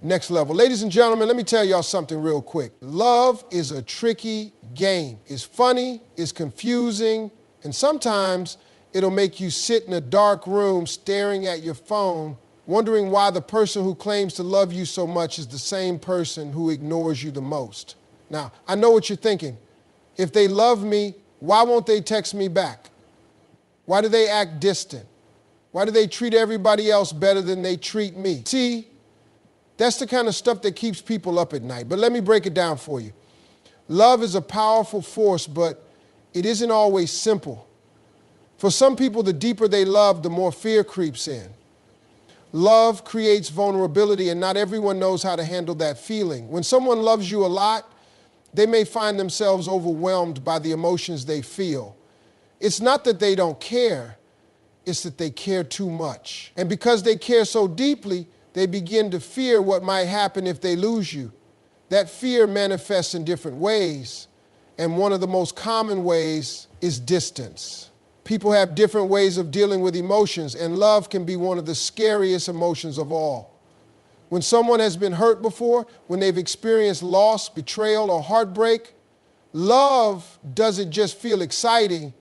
next level. Ladies and gentlemen, let me tell y'all something real quick. Love is a tricky game. It's funny, it's confusing, and sometimes it'll make you sit in a dark room staring at your phone, wondering why the person who claims to love you so much is the same person who ignores you the most. Now, I know what you're thinking. If they love me, why won't they text me back? Why do they act distant? Why do they treat everybody else better than they treat me? See, that's the kind of stuff that keeps people up at night. But let me break it down for you. Love is a powerful force, but it isn't always simple. For some people, the deeper they love, the more fear creeps in. Love creates vulnerability, and not everyone knows how to handle that feeling. When someone loves you a lot, they may find themselves overwhelmed by the emotions they feel. It's not that they don't care, it's that they care too much. And because they care so deeply, they begin to fear what might happen if they lose you. That fear manifests in different ways, and one of the most common ways is distance. People have different ways of dealing with emotions, and love can be one of the scariest emotions of all. When someone has been hurt before, when they've experienced loss, betrayal, or heartbreak, love doesn't just feel exciting,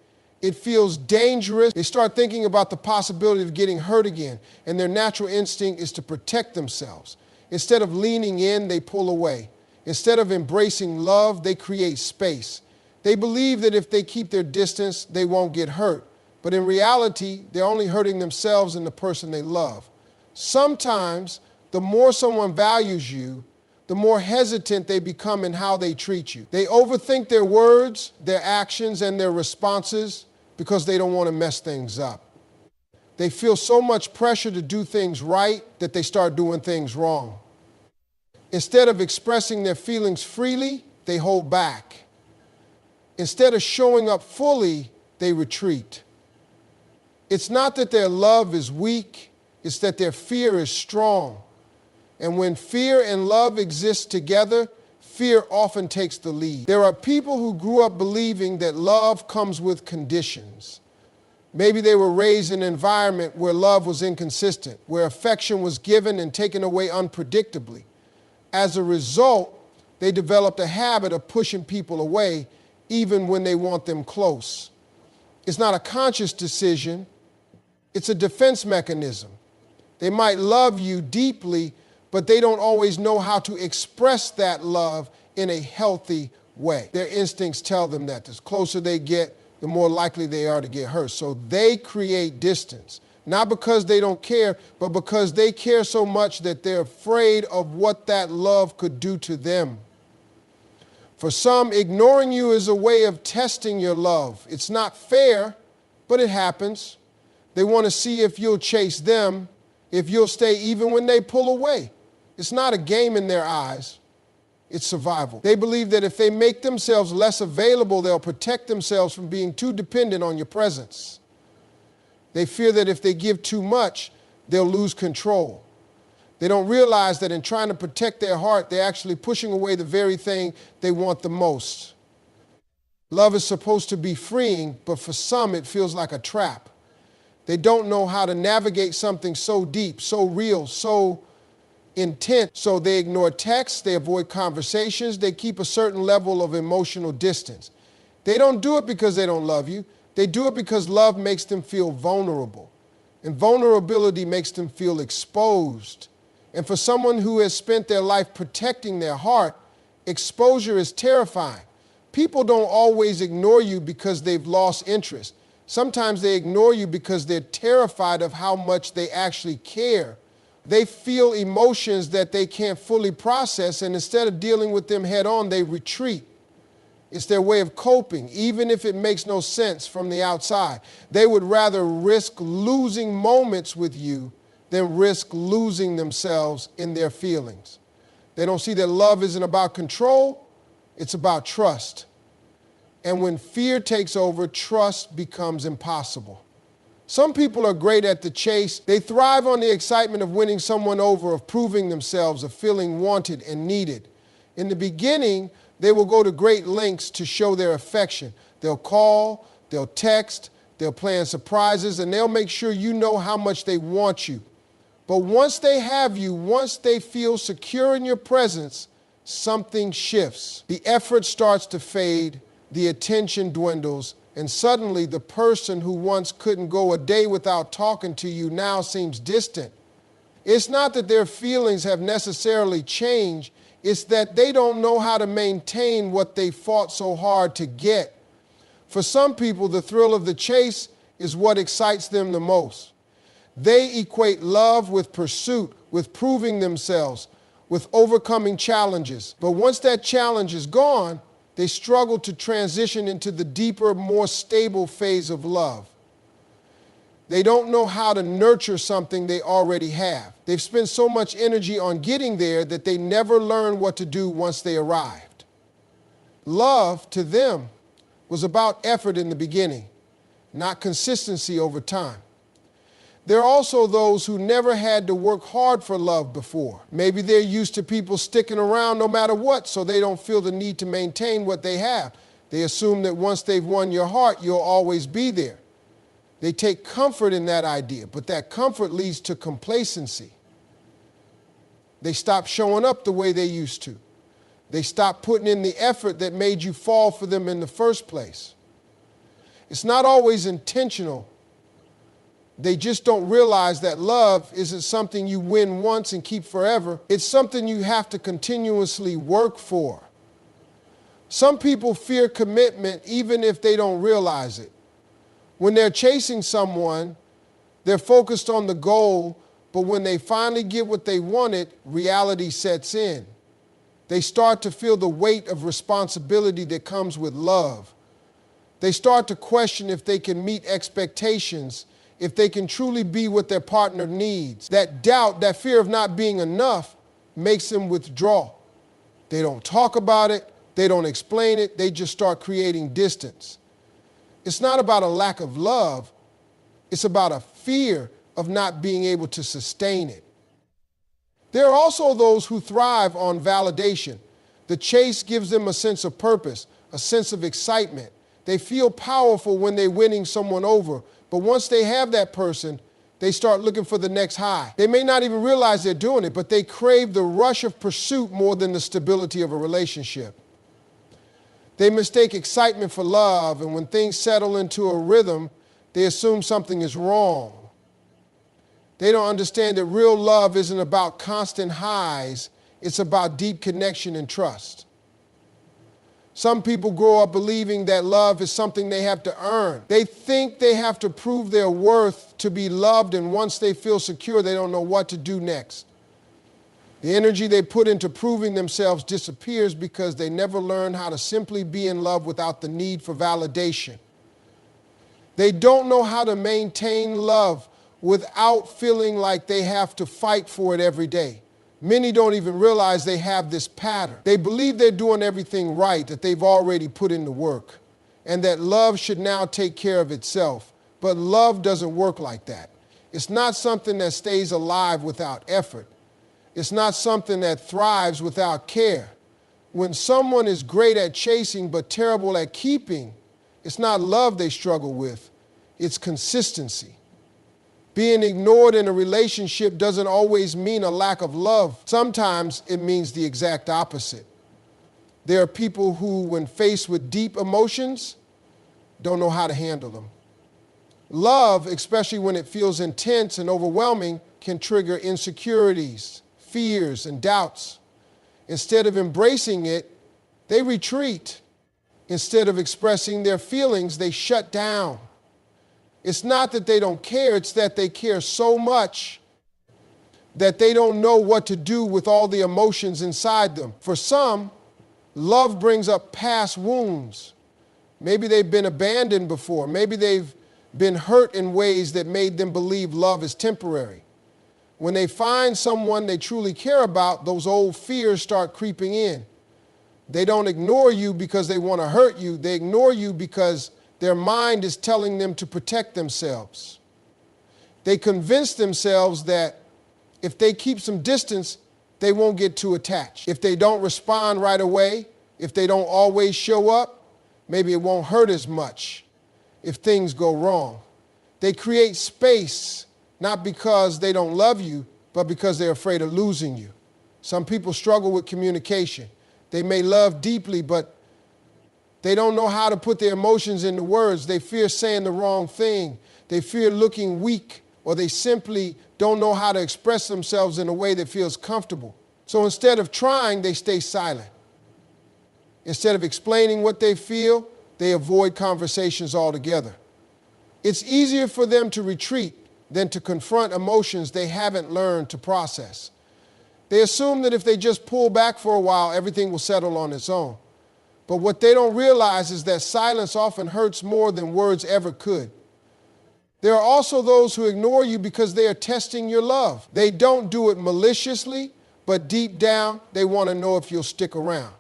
it feels dangerous. They start thinking about the possibility of getting hurt again, and their natural instinct is to protect themselves. Instead of leaning in, they pull away. Instead of embracing love, they create space. They believe that if they keep their distance, they won't get hurt. But in reality, they're only hurting themselves and the person they love. Sometimes, the more someone values you, the more hesitant they become in how they treat you. They overthink their words, their actions, and their responses because they don't want to mess things up. They feel so much pressure to do things right that they start doing things wrong. Instead of expressing their feelings freely, they hold back. Instead of showing up fully, they retreat. It's not that their love is weak, it's that their fear is strong. And when fear and love exist together, fear often takes the lead. There are people who grew up believing that love comes with conditions. Maybe they were raised in an environment where love was inconsistent, where affection was given and taken away unpredictably. As a result, they developed a habit of pushing people away even when they want them close. It's not a conscious decision, it's a defense mechanism. They might love you deeply, but they don't always know how to express that love in a healthy way. Their instincts tell them that the closer they get, the more likely they are to get hurt. So they create distance, not because they don't care, but because they care so much that they're afraid of what that love could do to them. For some, ignoring you is a way of testing your love. It's not fair, but it happens. They want to see if you'll chase them, if you'll stay even when they pull away. It's not a game in their eyes, it's survival. They believe that if they make themselves less available, they'll protect themselves from being too dependent on your presence. They fear that if they give too much, they'll lose control. They don't realize that in trying to protect their heart, they're actually pushing away the very thing they want the most. Love is supposed to be freeing, but for some, it feels like a trap. They don't know how to navigate something so deep, so real, so intense, so they ignore texts, they avoid conversations, they keep a certain level of emotional distance. They don't do it because they don't love you. They do it because love makes them feel vulnerable. And vulnerability makes them feel exposed. And for someone who has spent their life protecting their heart, exposure is terrifying. People don't always ignore you because they've lost interest. Sometimes they ignore you because they're terrified of how much they actually care. They feel emotions that they can't fully process, and instead of dealing with them head on, they retreat. It's their way of coping, even if it makes no sense from the outside. They would rather risk losing moments with you than risk losing themselves in their feelings. They don't see that love isn't about control, it's about trust. And when fear takes over, trust becomes impossible. Some people are great at the chase. They thrive on the excitement of winning someone over, of proving themselves, of feeling wanted and needed. In the beginning, they will go to great lengths to show their affection. They'll call, they'll text, they'll plan surprises, and they'll make sure you know how much they want you. But once they have you, once they feel secure in your presence, something shifts. The effort starts to fade, the attention dwindles, and suddenly the person who once couldn't go a day without talking to you now seems distant. It's not that their feelings have necessarily changed, it's that they don't know how to maintain what they fought so hard to get. For some people, the thrill of the chase is what excites them the most. They equate love with pursuit, with proving themselves, with overcoming challenges. But once that challenge is gone, they struggle to transition into the deeper, more stable phase of love. They don't know how to nurture something they already have. They've spent so much energy on getting there that they never learn what to do once they arrived. Love, to them, was about effort in the beginning, not consistency over time. There are also those who never had to work hard for love before. Maybe they're used to people sticking around no matter what, so they don't feel the need to maintain what they have. They assume that once they've won your heart, you'll always be there. They take comfort in that idea, but that comfort leads to complacency. They stop showing up the way they used to. They stop putting in the effort that made you fall for them in the first place. It's not always intentional. They just don't realize that love isn't something you win once and keep forever. It's something you have to continuously work for. Some people fear commitment even if they don't realize it. When they're chasing someone, they're focused on the goal, but when they finally get what they wanted, reality sets in. They start to feel the weight of responsibility that comes with love. They start to question if they can meet expectations, if they can truly be what their partner needs. That doubt, that fear of not being enough, makes them withdraw. They don't talk about it, they don't explain it, they just start creating distance. It's not about a lack of love, it's about a fear of not being able to sustain it. There are also those who thrive on validation. The chase gives them a sense of purpose, a sense of excitement. They feel powerful when they're winning someone over, but once they have that person, they start looking for the next high. They may not even realize they're doing it, but they crave the rush of pursuit more than the stability of a relationship. They mistake excitement for love, and when things settle into a rhythm, they assume something is wrong. They don't understand that real love isn't about constant highs, it's about deep connection and trust. Some people grow up believing that love is something they have to earn. They think they have to prove their worth to be loved, and once they feel secure, they don't know what to do next. The energy they put into proving themselves disappears because they never learn how to simply be in love without the need for validation. They don't know how to maintain love without feeling like they have to fight for it every day. Many don't even realize they have this pattern. They believe they're doing everything right, that they've already put in the work, and that love should now take care of itself. But love doesn't work like that. It's not something that stays alive without effort. It's not something that thrives without care. When someone is great at chasing but terrible at keeping, it's not love they struggle with, it's consistency. Being ignored in a relationship doesn't always mean a lack of love. Sometimes it means the exact opposite. There are people who, when faced with deep emotions, don't know how to handle them. Love, especially when it feels intense and overwhelming, can trigger insecurities, fears, and doubts. Instead of embracing it, they retreat. Instead of expressing their feelings, they shut down. It's not that they don't care, it's that they care so much that they don't know what to do with all the emotions inside them. For some, love brings up past wounds. Maybe they've been abandoned before. Maybe they've been hurt in ways that made them believe love is temporary. When they find someone they truly care about, those old fears start creeping in. They don't ignore you because they want to hurt you. They ignore you because their mind is telling them to protect themselves. They convince themselves that if they keep some distance, they won't get too attached. If they don't respond right away, if they don't always show up, maybe it won't hurt as much if things go wrong. They create space, not because they don't love you, but because they're afraid of losing you. Some people struggle with communication. They may love deeply, but they don't know how to put their emotions into words. They fear saying the wrong thing. They fear looking weak, or they simply don't know how to express themselves in a way that feels comfortable. So instead of trying, they stay silent. Instead of explaining what they feel, they avoid conversations altogether. It's easier for them to retreat than to confront emotions they haven't learned to process. They assume that if they just pull back for a while, everything will settle on its own. But what they don't realize is that silence often hurts more than words ever could. There are also those who ignore you because they are testing your love. They don't do it maliciously, but deep down, they want to know if you'll stick around.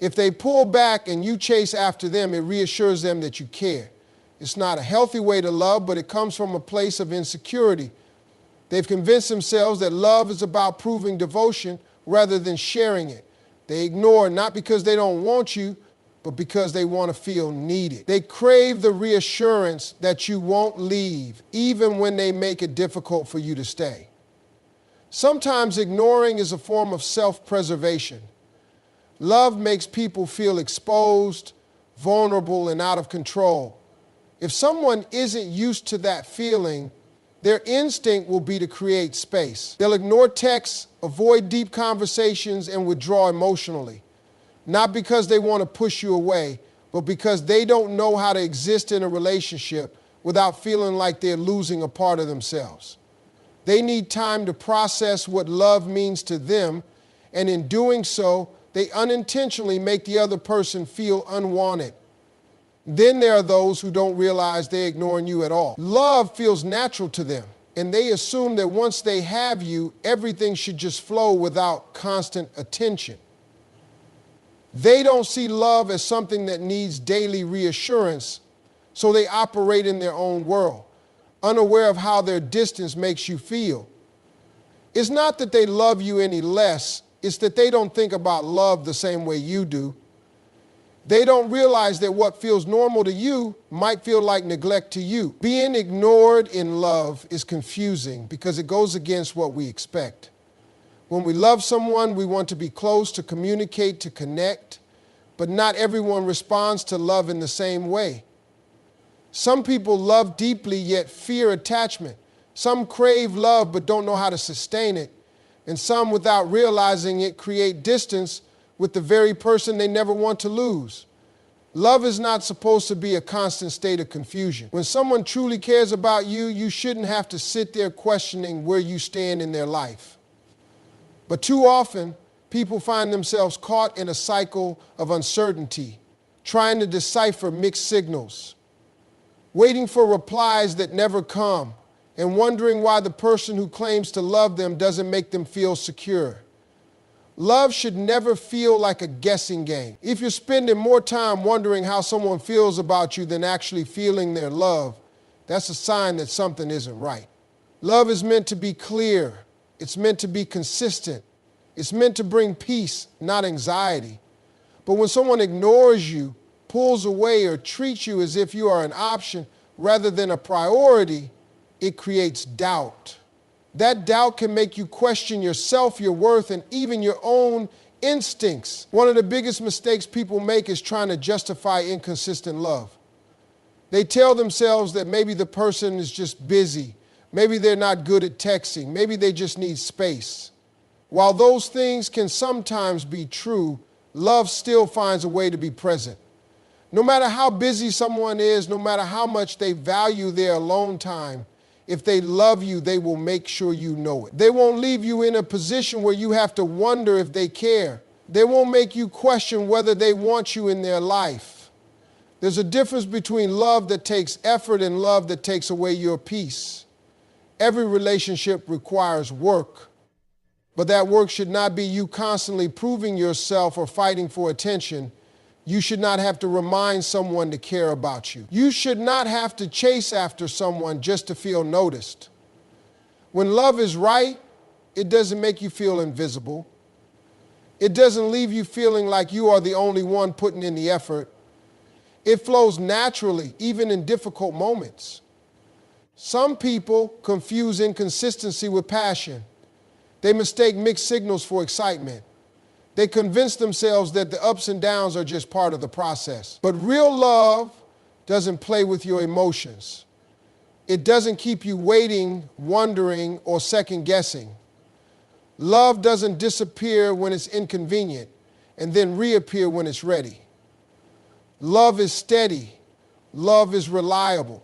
If they pull back and you chase after them, it reassures them that you care. It's not a healthy way to love, but it comes from a place of insecurity. They've convinced themselves that love is about proving devotion rather than sharing it. They ignore not because they don't want you, but because they want to feel needed. They crave the reassurance that you won't leave, even when they make it difficult for you to stay. Sometimes ignoring is a form of self-preservation. Love makes people feel exposed, vulnerable, and out of control. If someone isn't used to that feeling, their instinct will be to create space. They'll ignore texts, avoid deep conversations, and withdraw emotionally. Not because they want to push you away, but because they don't know how to exist in a relationship without feeling like they're losing a part of themselves. They need time to process what love means to them, and in doing so, they unintentionally make the other person feel unwanted. Then there are those who don't realize they're ignoring you at all. Love feels natural to them, and they assume that once they have you, everything should just flow without constant attention. They don't see love as something that needs daily reassurance, so they operate in their own world, unaware of how their distance makes you feel. It's not that they love you any less, it's that they don't think about love the same way you do. They don't realize that what feels normal to you might feel like neglect to you. Being ignored in love is confusing because it goes against what we expect. When we love someone, we want to be close, to communicate, to connect, but not everyone responds to love in the same way. Some people love deeply yet fear attachment. Some crave love but don't know how to sustain it. And some, without realizing it, create distance with the very person they never want to lose. Love is not supposed to be a constant state of confusion. When someone truly cares about you, you shouldn't have to sit there questioning where you stand in their life. But too often, people find themselves caught in a cycle of uncertainty, trying to decipher mixed signals, waiting for replies that never come, and wondering why the person who claims to love them doesn't make them feel secure. Love should never feel like a guessing game. If you're spending more time wondering how someone feels about you than actually feeling their love, that's a sign that something isn't right. Love is meant to be clear. It's meant to be consistent. It's meant to bring peace, not anxiety. But when someone ignores you, pulls away, or treats you as if you are an option rather than a priority, it creates doubt. That doubt can make you question yourself, your worth, and even your own instincts. One of the biggest mistakes people make is trying to justify inconsistent love. They tell themselves that maybe the person is just busy. Maybe they're not good at texting. Maybe they just need space. While those things can sometimes be true, love still finds a way to be present. No matter how busy someone is, no matter how much they value their alone time, if they love you, they will make sure you know it. They won't leave you in a position where you have to wonder if they care. They won't make you question whether they want you in their life. There's a difference between love that takes effort and love that takes away your peace. Every relationship requires work, but that work should not be you constantly proving yourself or fighting for attention. You should not have to remind someone to care about you. You should not have to chase after someone just to feel noticed. When love is right, it doesn't make you feel invisible. It doesn't leave you feeling like you are the only one putting in the effort. It flows naturally, even in difficult moments. Some people confuse inconsistency with passion. They mistake mixed signals for excitement. They convince themselves that the ups and downs are just part of the process. But real love doesn't play with your emotions. It doesn't keep you waiting, wondering, or second guessing. Love doesn't disappear when it's inconvenient and then reappear when it's ready. Love is steady. Love is reliable.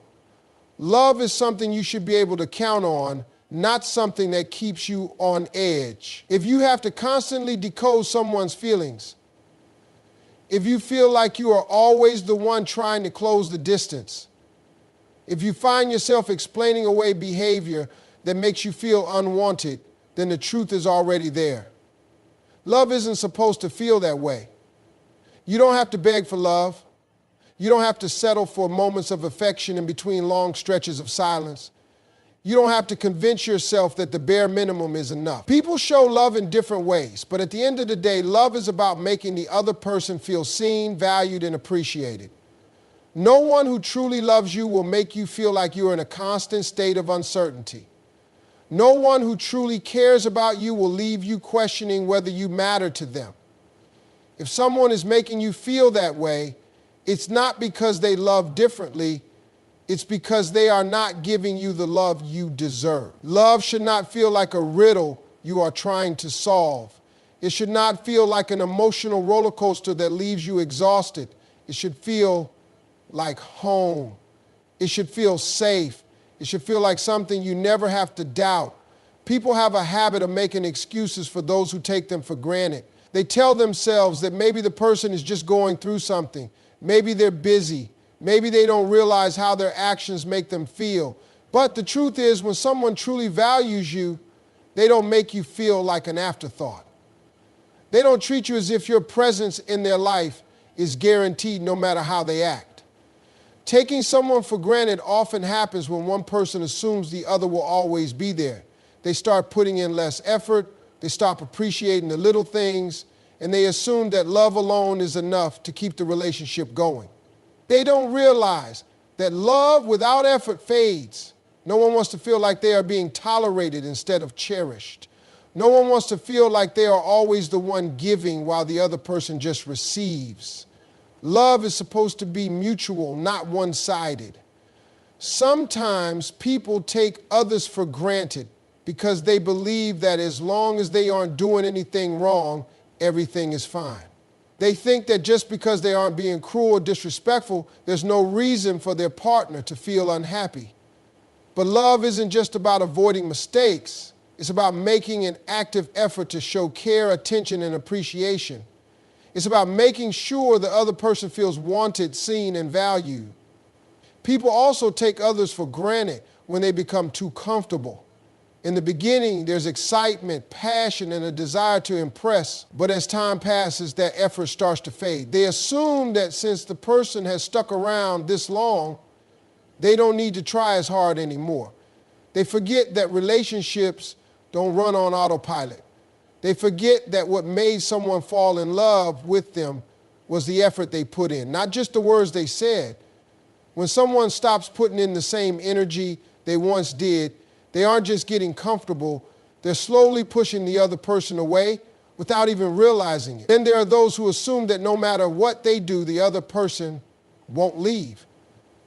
Love is something you should be able to count on, not something that keeps you on edge. If you have to constantly decode someone's feelings, if you feel like you are always the one trying to close the distance, if you find yourself explaining away behavior that makes you feel unwanted, then the truth is already there. Love isn't supposed to feel that way. You don't have to beg for love. You don't have to settle for moments of affection in between long stretches of silence. You don't have to convince yourself that the bare minimum is enough. People show love in different ways, but at the end of the day, love is about making the other person feel seen, valued, and appreciated. No one who truly loves you will make you feel like you're in a constant state of uncertainty. No one who truly cares about you will leave you questioning whether you matter to them. If someone is making you feel that way, it's not because they love differently. It's because they are not giving you the love you deserve. Love should not feel like a riddle you are trying to solve. It should not feel like an emotional roller coaster that leaves you exhausted. It should feel like home. It should feel safe. It should feel like something you never have to doubt. People have a habit of making excuses for those who take them for granted. They tell themselves that maybe the person is just going through something. Maybe they're busy. Maybe they don't realize how their actions make them feel. But the truth is, when someone truly values you, they don't make you feel like an afterthought. They don't treat you as if your presence in their life is guaranteed no matter how they act. Taking someone for granted often happens when one person assumes the other will always be there. They start putting in less effort, they stop appreciating the little things, and they assume that love alone is enough to keep the relationship going. They don't realize that love without effort fades. No one wants to feel like they are being tolerated instead of cherished. No one wants to feel like they are always the one giving while the other person just receives. Love is supposed to be mutual, not one-sided. Sometimes people take others for granted because they believe that as long as they aren't doing anything wrong, everything is fine. They think that just because they aren't being cruel or disrespectful, there's no reason for their partner to feel unhappy. But love isn't just about avoiding mistakes. It's about making an active effort to show care, attention, and appreciation. It's about making sure the other person feels wanted, seen, and valued. People also take others for granted when they become too comfortable. In the beginning, there's excitement, passion, and a desire to impress. But as time passes, that effort starts to fade. They assume that since the person has stuck around this long, they don't need to try as hard anymore. They forget that relationships don't run on autopilot. They forget that what made someone fall in love with them was the effort they put in, not just the words they said. When someone stops putting in the same energy they once did, they aren't just getting comfortable, they're slowly pushing the other person away without even realizing it. Then there are those who assume that no matter what they do, the other person won't leave.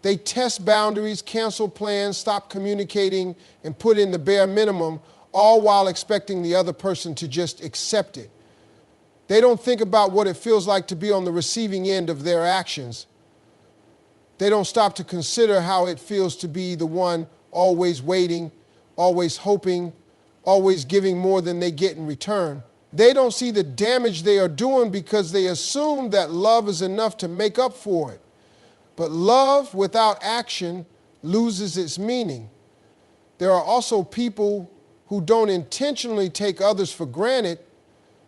They test boundaries, cancel plans, stop communicating, and put in the bare minimum, all while expecting the other person to just accept it. They don't think about what it feels like to be on the receiving end of their actions. They don't stop to consider how it feels to be the one always waiting, always hoping, always giving more than they get in return. They don't see the damage they are doing because they assume that love is enough to make up for it. But love without action loses its meaning. There are also people who don't intentionally take others for granted,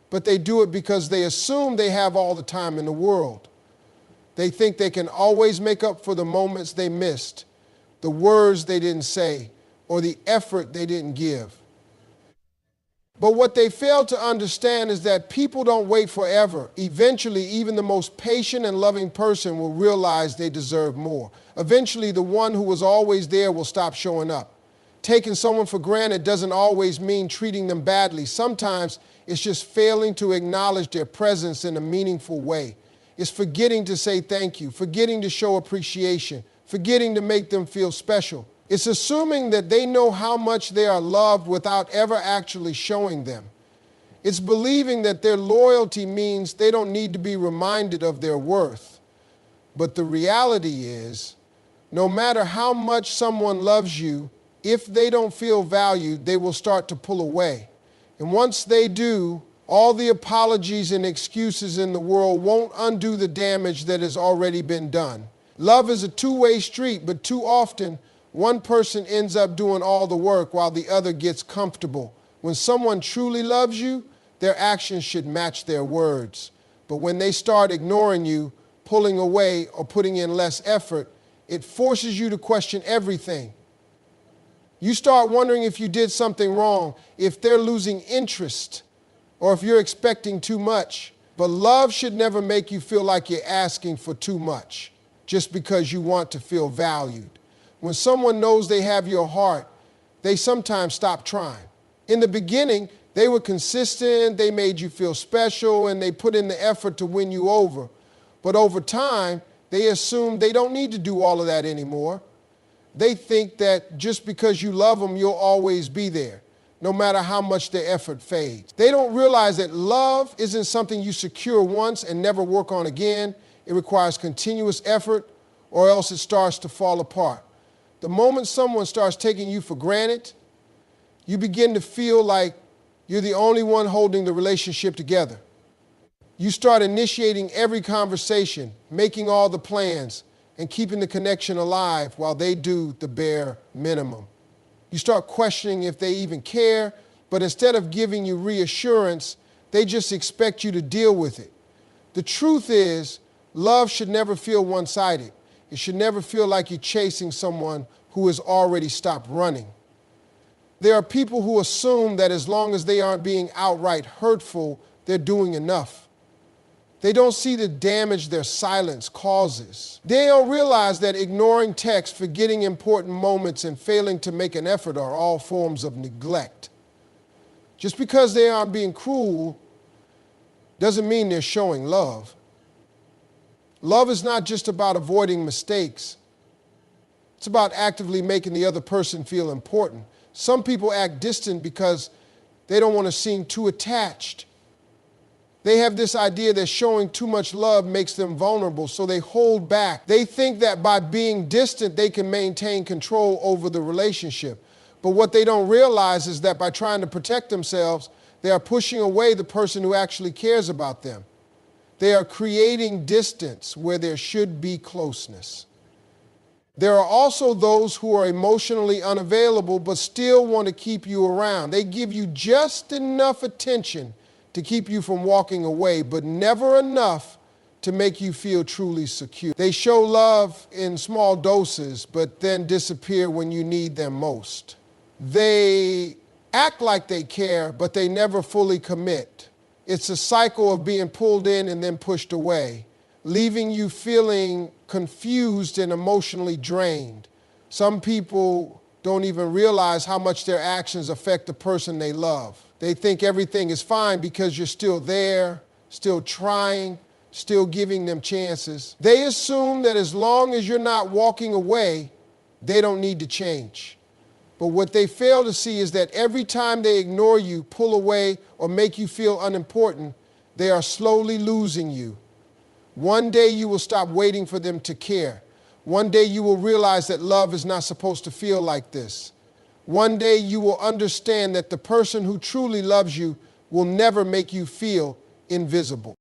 but they do it because they assume they have all the time in the world. They think they can always make up for the moments they missed, the words they didn't say, or the effort they didn't give. But what they fail to understand is that people don't wait forever. Eventually, even the most patient and loving person will realize they deserve more. Eventually, the one who was always there will stop showing up. Taking someone for granted doesn't always mean treating them badly. Sometimes it's just failing to acknowledge their presence in a meaningful way. It's forgetting to say thank you, forgetting to show appreciation, forgetting to make them feel special. It's assuming that they know how much they are loved without ever actually showing them. It's believing that their loyalty means they don't need to be reminded of their worth. But the reality is, no matter how much someone loves you, if they don't feel valued, they will start to pull away. And once they do, all the apologies and excuses in the world won't undo the damage that has already been done. Love is a two-way street, but too often, one person ends up doing all the work while the other gets comfortable. When someone truly loves you, their actions should match their words. But when they start ignoring you, pulling away, or putting in less effort, it forces you to question everything. You start wondering if you did something wrong, if they're losing interest, or if you're expecting too much. But love should never make you feel like you're asking for too much just because you want to feel valued. When someone knows they have your heart, they sometimes stop trying. In the beginning, they were consistent, they made you feel special, and they put in the effort to win you over. But over time, they assume they don't need to do all of that anymore. They think that just because you love them, you'll always be there, no matter how much their effort fades. They don't realize that love isn't something you secure once and never work on again. It requires continuous effort, or else it starts to fall apart. The moment someone starts taking you for granted, you begin to feel like you're the only one holding the relationship together. You start initiating every conversation, making all the plans, and keeping the connection alive while they do the bare minimum. You start questioning if they even care, but instead of giving you reassurance, they just expect you to deal with it. The truth is, love should never feel one-sided. It should never feel like you're chasing someone who has already stopped running. There are people who assume that as long as they aren't being outright hurtful, they're doing enough. They don't see the damage their silence causes. They don't realize that ignoring text, forgetting important moments, and failing to make an effort are all forms of neglect. Just because they aren't being cruel doesn't mean they're showing love. Love is not just about avoiding mistakes. It's about actively making the other person feel important. Some people act distant because they don't want to seem too attached. They have this idea that showing too much love makes them vulnerable, so they hold back. They think that by being distant, they can maintain control over the relationship. But what they don't realize is that by trying to protect themselves, they are pushing away the person who actually cares about them. They are creating distance where there should be closeness. There are also those who are emotionally unavailable but still want to keep you around. They give you just enough attention to keep you from walking away, but never enough to make you feel truly secure. They show love in small doses, but then disappear when you need them most. They act like they care, but they never fully commit. It's a cycle of being pulled in and then pushed away, leaving you feeling confused and emotionally drained. Some people don't even realize how much their actions affect the person they love. They think everything is fine because you're still there, still trying, still giving them chances. They assume that as long as you're not walking away, they don't need to change. But what they fail to see is that every time they ignore you, pull away, or make you feel unimportant, they are slowly losing you. One day you will stop waiting for them to care. One day you will realize that love is not supposed to feel like this. One day you will understand that the person who truly loves you will never make you feel invisible.